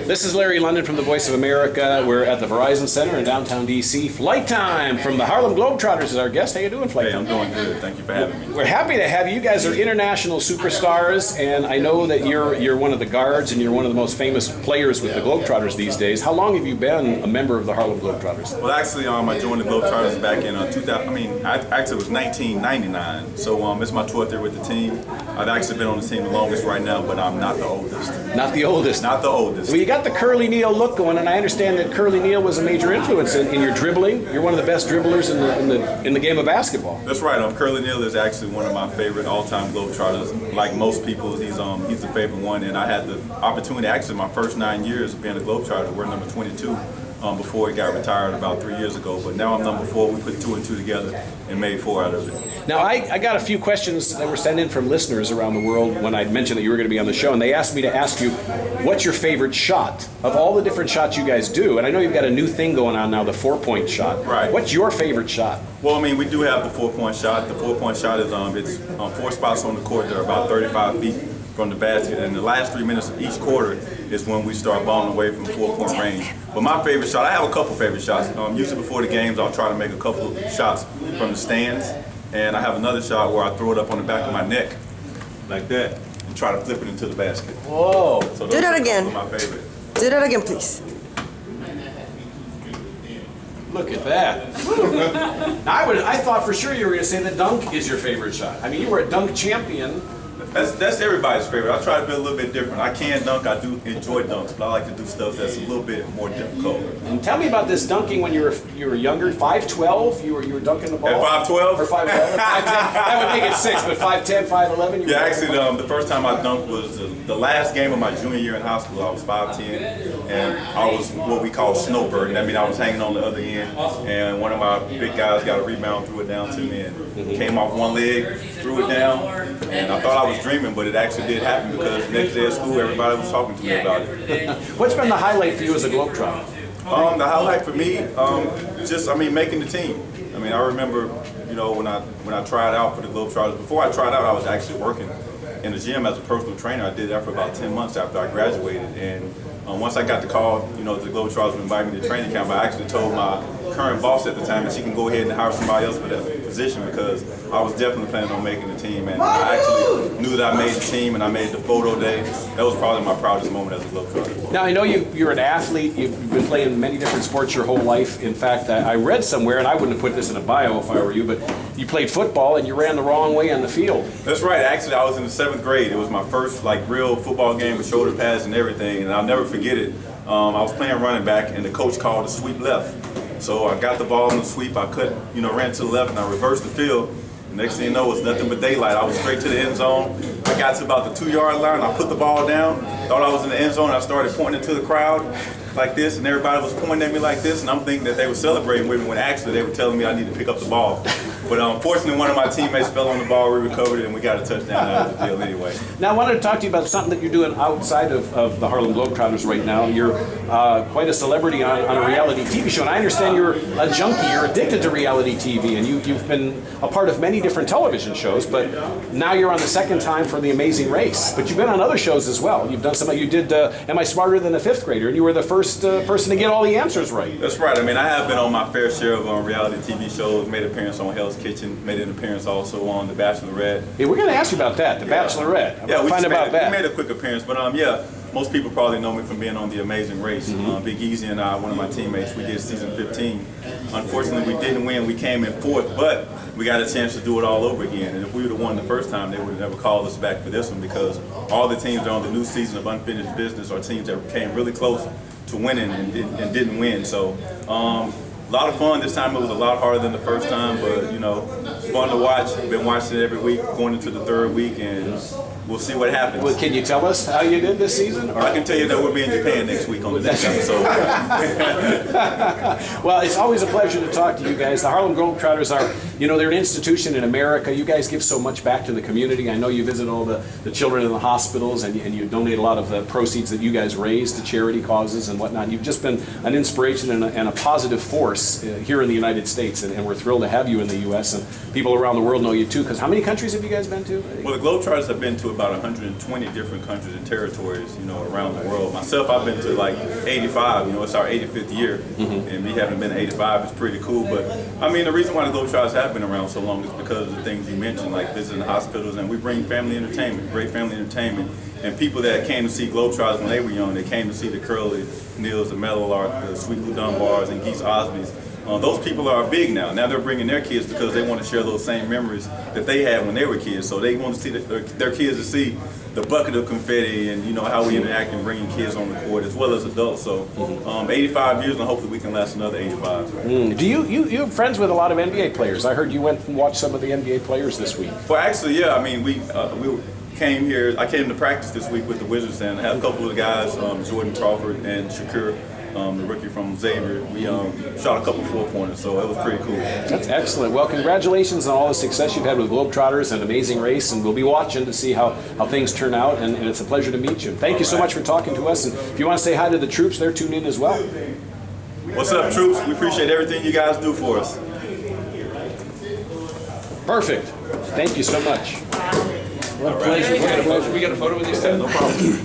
This is Larry London from the Voice of America. We're at the Verizon Center in downtown D.C. Flight Time from the Harlem Globetrotters is our guest. How you doing, Flight Time? Hey, I'm doing good. Thank you for having me. We're happy to have you. You guys are international superstars, and I know that you're one of the guards and you're one of the most famous players with the Globetrotters these days. How long have you been a member of the Harlem Globetrotters? Well, actually, I joined the Globetrotters back in 2000. Actually, it was 1999. So it's my 12th year with the team. I've actually been on the team the longest right now, but I'm not the oldest. Not the oldest. Not the oldest. Well, you got the Curly Neal look going, and I understand that Curly Neal was a major influence in your dribbling. You're one of the best dribblers in the game of basketball. That's right. Curly Neal is actually one of my favorite all-time Globetrotters. Like most people, he's the favorite one, and I had the opportunity. Actually, my first 9 years of being a Globetrotter, we're number 22. Before he got retired about 3 years ago. But now I'm number 4. We put 2 and 2 together and made 4 out of it. Now, I got a few questions that were sent in from listeners around the world when I mentioned that you were going to be on the show, and they asked me to ask you, what's your favorite shot of all the different shots you guys do? And I know you've got a new thing going on now, the 4-point shot. Right. What's your favorite shot? Well, we do have the 4-point shot. The 4-point shot is it's 4 spots on the court. They're about 35 feet from the basket, and the last 3 minutes of each quarter is when we start balling away from 4-point range. But my favorite shot, I have a couple favorite shots. Usually before the games, I'll try to make a couple of shots from the stands, and I have another shot where I throw it up on the back of my neck, like that, and try to flip it into the basket. Whoa! So do that again. My favorite. Do that again, please. Look at that. Now, I thought for sure you were going to say the dunk is your favorite shot. I mean, you were a dunk champion. That's everybody's favorite. I try to be a little bit different. I can dunk. I do enjoy dunks, but I like to do stuff that's a little bit more difficult. And tell me about this dunking when you were younger. 5'12", you were dunking the ball. At 5'12"? Or 5'11", 5'10". That would make it 6, but 5'10", 5'11". Yeah, actually, the first time I dunked was the last game of my junior year in high school. I was 5'10", and I was what we call snowbirding. I mean, I was hanging on the other end, and one of my big guys got a rebound, threw it down to me, and came off one leg, threw it down, and I thought I was dreaming, but it actually did happen because the next day at school, everybody was talking to me about it. What's been the highlight for you as a Globetrotter? The highlight for me, making the team. I remember, when I tried out for the Globetrotters. Before I tried out, I was actually working in the gym as a personal trainer. I did that for about 10 months after I graduated, and once I got the call, the Globetrotters would invite me to training camp, I actually told my current boss at the time that she can go ahead and hire somebody else for that position because I was definitely planning on making the team, and I actually knew that I made the team and I made the photo day. That was probably my proudest moment as a Globetrotter. Now, I know you're an athlete. You've been playing many different sports your whole life. In fact, I read somewhere, and I wouldn't have put this in a bio if I were you, but you played football and you ran the wrong way on the field. That's right. Actually, I was in the 7th grade. It was my first real football game with shoulder pads and everything, and I'll never forget it. I was playing running back, and the coach called a sweep left. So I got the ball in the sweep. I ran to the left, and I reversed the field. Next thing you know, it was nothing but daylight. I was straight to the end zone. I got to about the 2-yard line. I put the ball down. Thought I was in the end zone. I started pointing to the crowd like this, and everybody was pointing at me like this, and I'm thinking that they were celebrating with me when actually they were telling me I need to pick up the ball. But unfortunately, one of my teammates fell on the ball. We recovered it, and we got a touchdown out of the deal anyway. Now, I wanted to talk to you about something that you're doing outside of the Harlem Globetrotters right now. You're quite a celebrity on a reality TV show, and I understand you're a junkie. You're addicted to reality TV, and you've been a part of many different television shows, but now you're on the second time for The Amazing Race. But you've been on other shows as well. You've done some. You did Am I Smarter Than a 5th Grader? And you were the first person to get all the answers right. That's right. I have been on my fair share of reality TV shows, made an appearance on Hell's Kitchen, made an appearance also on The Bachelorette. Yeah, we're going to ask you about that, The Bachelorette. Yeah, we that. made a quick appearance, but most people probably know me from being on The Amazing Race. Big Easy and I, one of my teammates, we did season 15. Unfortunately, we didn't win. We came in 4th, but we got a chance to do it all over again. And if we would have won the first time, they would have never called us back for this one because all the teams that are on the new season of Unfinished Business are teams that came really close to winning and didn't win. So a lot of fun. This time it was a lot harder than the first time, but it's fun to watch. Been watching it every week, going into the 3rd week, and we'll see what happens. Well, can you tell us how you did this season? I can tell you that we'll be in Japan next week on the next episode. Well, it's always a pleasure to talk to you guys. The Harlem Globetrotters are you know, they're an institution in America. You guys give so much back to the community. I know you visit all the children in the hospitals, and you donate a lot of the proceeds that you guys raise to charity causes and whatnot. You've just been an inspiration and a positive force here in the United States, and we're thrilled to have you in the U.S. and people around the world know you too. Because how many countries have you guys been to? Well, the Globetrotters have been to about 120 different countries and territories, you know, around the world. Myself, I've been to like 85. You know, it's our 85th year, and me having been 85 is pretty cool. But I mean, the reason why the Globetrotters have been around so long is because of the things you mentioned, like visiting hospitals, and we bring family entertainment, great family entertainment. And people that came to see Globetrotters when they were young, they came to see the Curly, Neals, the Mellow Art, the Sweet Lou Dunbars, and Geese Osbys. Those people are big now. Now they're bringing their kids because they want to share those same memories that they had when they were kids. So they want to see their kids to see the bucket of confetti and, you know, how we interact and bringing kids on the court as well as adults. So 85 years, and hopefully we can last another 85. Do you're friends with a lot of NBA players? I heard you went and watched some of the NBA players this week. Well, actually, yeah. I mean, we came here. I came to practice this week with the Wizards, and I had a couple of guys, Jordan Crawford and Shakur, the rookie from Xavier. We shot a couple 4-pointers, so it was pretty cool. That's excellent. Well, congratulations on all the success you've had with Globetrotters, an amazing race, and we'll be watching to see how things turn out, and it's a pleasure to meet you. Thank you so much for talking to us, and if you want to say hi to the troops, they're tuned in as well. What's up, troops? We appreciate everything you guys do for us. Perfect. Thank you so much. What a pleasure. We got a photo with you, Stan? No problem.